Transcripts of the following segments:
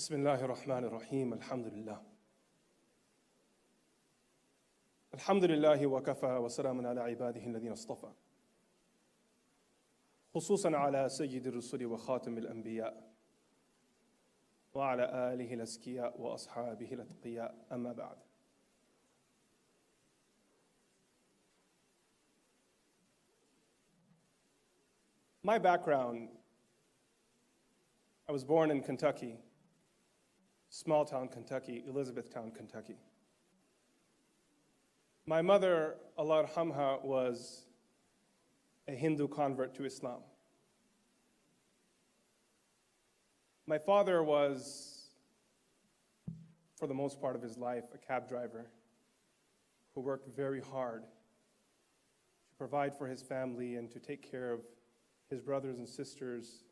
بسم الله الرحمن الرحيم الحمد لله الحمد لله وكفى وسلام على عباده الذين اصطفى خصوصا على سيد الرسل وخاتم الأنبياء وعلى آله الأزكياء وأصحابه الأتقياء أما بعد. My background, I was born in Kentucky, small town Kentucky, Elizabethtown, Kentucky. My mother, Allah yarhamha, was a Hindu convert to Islam. My father was, for the most part of his life, a cab driver who worked very hard to provide for his family and to take care of his brothers and sisters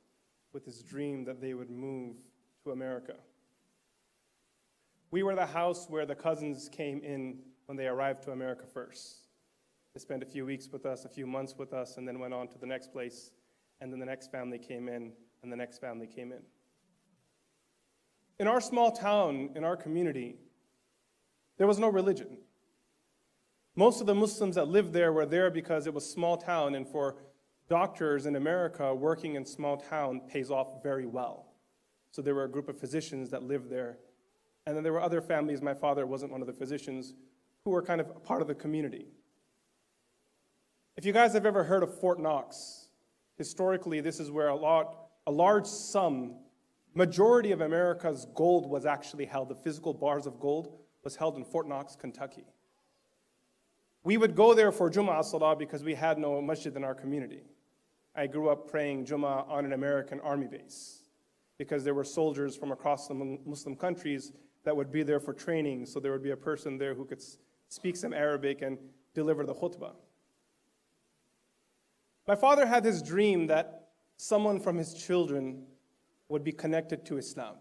with his dream that they would move to America. We were the house where the cousins came in when they arrived to America first. They spent a few weeks with us, a few months with us, and then went on to the next place, and then the next family came in, and the next family came in. In our small town, in our community, there was no religion. Most of the Muslims that lived there were there because it was small town, and for doctors in America, working in small town pays off very well. So there were a group of physicians that lived there. And then there were other families, my father wasn't one of the physicians, who were kind of a part of the community. If you guys have ever heard of Fort Knox, historically this is where a large sum, majority of America's gold was actually held. The physical bars of gold was held in Fort Knox, Kentucky. We would go there for Jum'ah Salah because we had no masjid in our community. I grew up praying Jum'ah on an American army base because there were soldiers from across the Muslim countries that would be there for training, so there would be a person there who could speak some Arabic and deliver the khutbah. My father had this dream that someone from his children would be connected to Islam,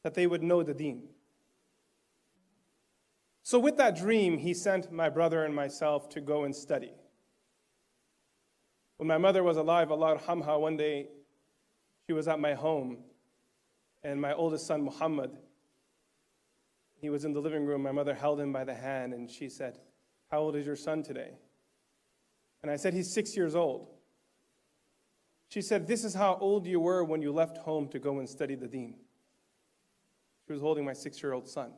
that they would know the deen. So with that dream, he sent my brother and myself to go and study. When my mother was alive, Allah yarhamha, one day she was at my home, and my oldest son, Muhammad, he was in the living room. My mother held him by the hand, and she said, "How old is your son today?" And I said, "He's 6 years old." She said, "This is how old you were when you left home to go and study the deen." She was holding my 6-year-old son.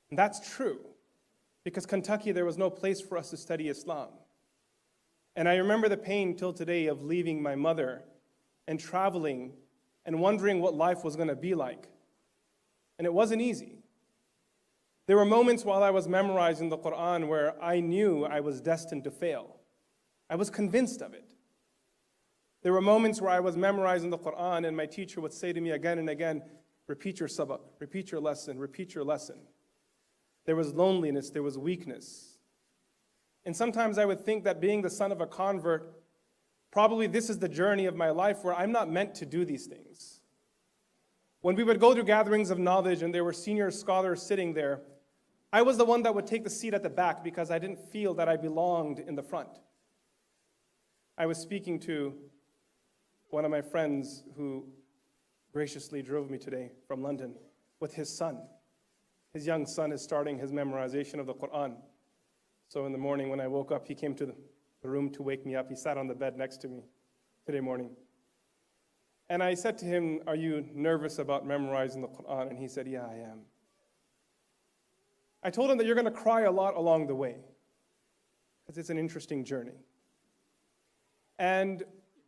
And that's true, because Kentucky, there was no place for us to study Islam. And I remember the pain till today of leaving my mother and traveling and wondering what life was going to be like. And it wasn't easy. There were moments while I was memorizing the Qur'an where I knew I was destined to fail. I was convinced of it. There were moments where I was memorizing the Qur'an and my teacher would say to me again and again, "Repeat your sabaq, repeat your lesson, repeat your lesson." There was loneliness, there was weakness. And sometimes I would think that being the son of a convert, probably this is the journey of my life where I'm not meant to do these things. When we would go to gatherings of knowledge and there were senior scholars sitting there, I was the one that would take the seat at the back because I didn't feel that I belonged in the front. I was speaking to one of my friends who graciously drove me today from London with his son. His young son is starting his memorization of the Qur'an. So in the morning when I woke up, he came to the room to wake me up. He sat on the bed next to me today morning. And I said to him, "Are you nervous about memorizing the Qur'an?" And he said, "Yeah, I am." I told him that you're going to cry a lot along the way because it's an interesting journey. And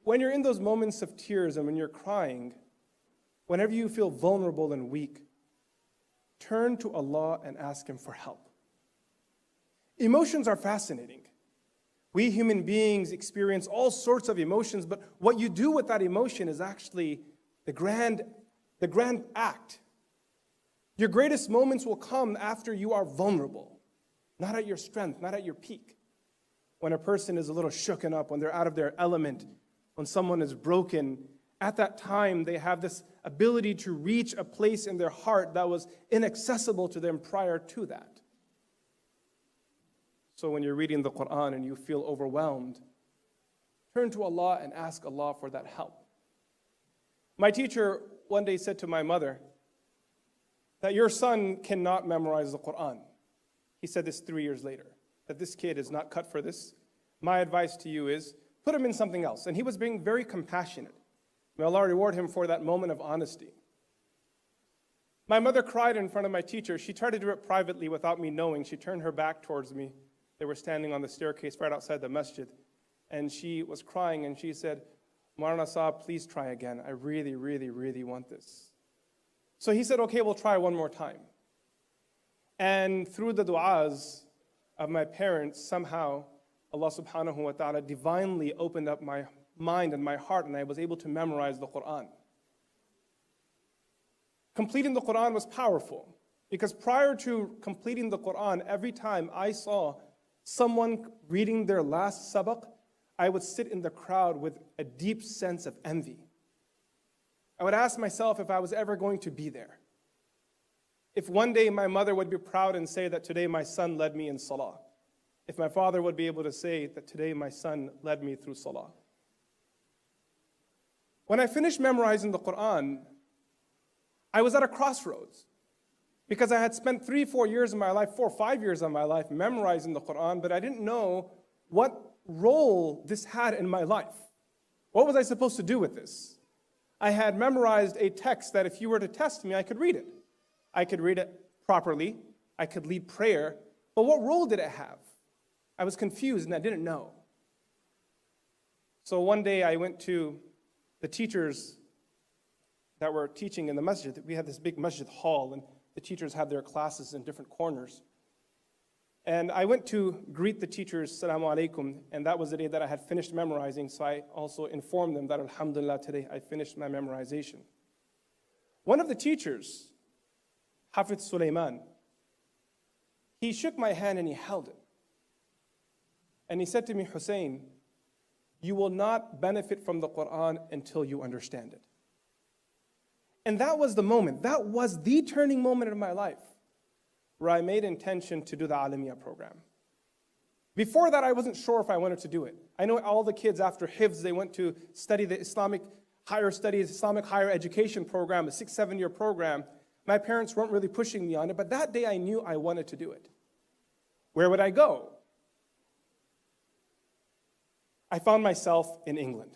when you're in those moments of tears and when you're crying, whenever you feel vulnerable and weak, turn to Allah and ask Him for help. Emotions are fascinating. We human beings experience all sorts of emotions, but what you do with that emotion is actually the grand act. Your greatest moments will come after you are vulnerable, not at your strength, not at your peak. When a person is a little shooken up, when they're out of their element, when someone is broken, at that time they have this ability to reach a place in their heart that was inaccessible to them prior to that. So when you're reading the Qur'an and you feel overwhelmed, turn to Allah and ask Allah for that help. My teacher one day said to my mother that your son cannot memorize the Qur'an. He said this 3 years later, that this kid is not cut for this. My advice to you is put him in something else. And he was being very compassionate. May Allah reward him for that moment of honesty. My mother cried in front of my teacher. She tried to do it privately without me knowing. She turned her back towards me. They were standing on the staircase right outside the masjid. And she was crying and she said, Maulana Sahib, please try again. I really, really, really want this. So he said, okay, we'll try one more time. And through the du'as of my parents, somehow Allah subhanahu wa ta'ala divinely opened up my mind and my heart, and I was able to memorize the Qur'an. Completing the Qur'an was powerful, because prior to completing the Qur'an, every time I saw someone reading their last sabaq, I would sit in the crowd with a deep sense of envy. I would ask myself if I was ever going to be there. If one day my mother would be proud and say that today my son led me in salah. If my father would be able to say that today my son led me through salah. When I finished memorizing the Qur'an, I was at a crossroads, because I had spent 3-4 years of my life, 4 or 5 years of my life memorizing the Qur'an, but I didn't know what role this had in my life. What was I supposed to do with this? I had memorized a text that if you were to test me, I could read it. I could read it properly. I could lead prayer. But what role did it have? I was confused and I didn't know. So one day I went to the teachers that were teaching in the masjid. We had this big masjid hall, and the teachers had their classes in different corners. And I went to greet the teachers, Assalamu alaikum, and that was the day that I had finished memorizing, so I also informed them that alhamdulillah, today I finished my memorization. One of the teachers, Hafiz Sulaiman, he shook my hand and he held it. And he said to me, Hussain, you will not benefit from the Qur'an until you understand it. And that was the moment, that was the turning moment in my life, where I made intention to do the Alamiya program. Before that, I wasn't sure if I wanted to do it. I know all the kids after Hifz, they went to study the Islamic higher studies, Islamic higher education program, a 6-7-year program. My parents weren't really pushing me on it, but that day I knew I wanted to do it. Where would I go? I found myself in England.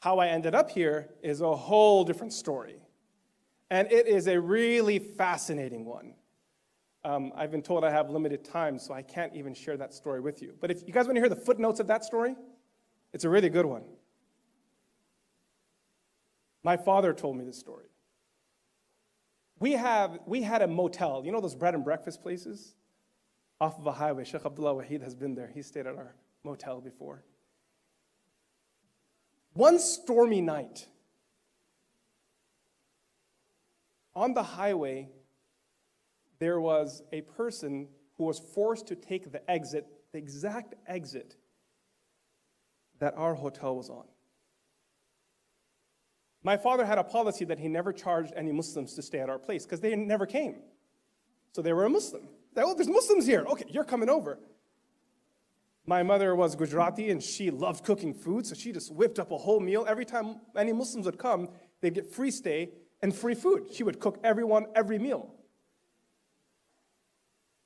How I ended up here is a whole different story. And it is a really fascinating one. I've been told I have limited time, so I can't even share that story with you. But if you guys want to hear the footnotes of that story, it's a really good one. My father told me this story. We had a motel, you know those bread and breakfast places? Off of a highway. Sheikh Abdullah Wahid has been there. He stayed at our motel before. One stormy night, on the highway, there was a person who was forced to take the exit, the exact exit that our hotel was on. My father had a policy that he never charged any Muslims to stay at our place because they never came. So they were a Muslim. Oh, there's Muslims here. Okay, you're coming over. My mother was Gujarati and she loved cooking food, so she just whipped up a whole meal. Every time any Muslims would come, they'd get free stay and free food. She would cook everyone every meal.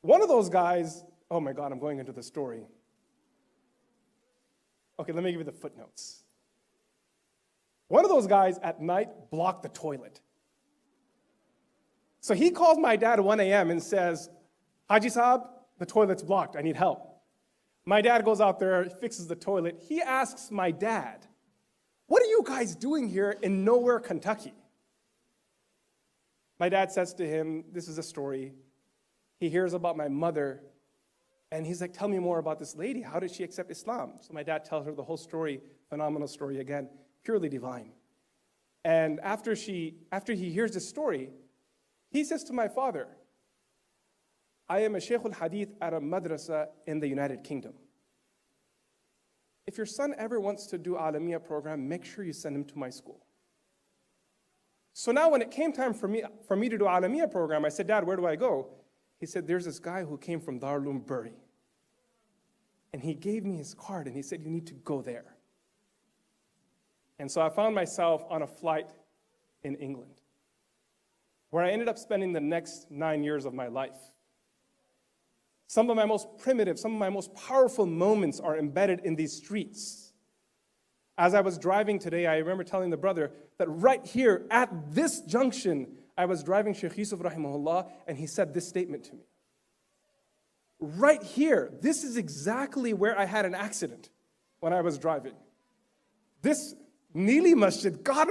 One of those guys, oh my God, I'm going into the story. Okay, let me give you the footnotes. One of those guys at night blocked the toilet. So he calls my dad at 1 a.m. and says, Haji Saab, the toilet's blocked, I need help. My dad goes out there, fixes the toilet. He asks my dad, what are you guys doing here in nowhere, Kentucky? My dad says to him, this is a story. He hears about my mother, and he's like, tell me more about this lady. How did she accept Islam? So my dad tells her the whole story, phenomenal story again, purely divine. And after he hears this story, he says to my father, I am a Shaykh al-Hadith at a madrasa in the United Kingdom. If your son ever wants to do Alamiya program, make sure you send him to my school. So now when it came time for me to do Alamiya program, I said, Dad, where do I go? He said, there's this guy who came from Darul Uloom Bury. And he gave me his card and he said, you need to go there. And so I found myself on a flight in England, where I ended up spending the next 9 years of my life. Some of my most primitive, some of my most powerful moments are embedded in these streets. As I was driving today, I remember telling the brother that right here at this junction, I was driving Shaykh Yusuf rahimahullah, and he said this statement to me. Right here, this is exactly where I had an accident when I was driving. This Neely Masjid, God,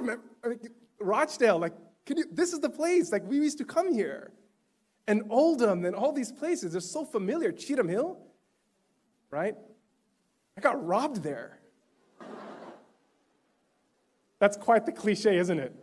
Rochdale, this is the place, we used to come here. And Oldham and all these places, they're so familiar. Cheetham Hill, right? I got robbed there. That's quite the cliche, isn't it?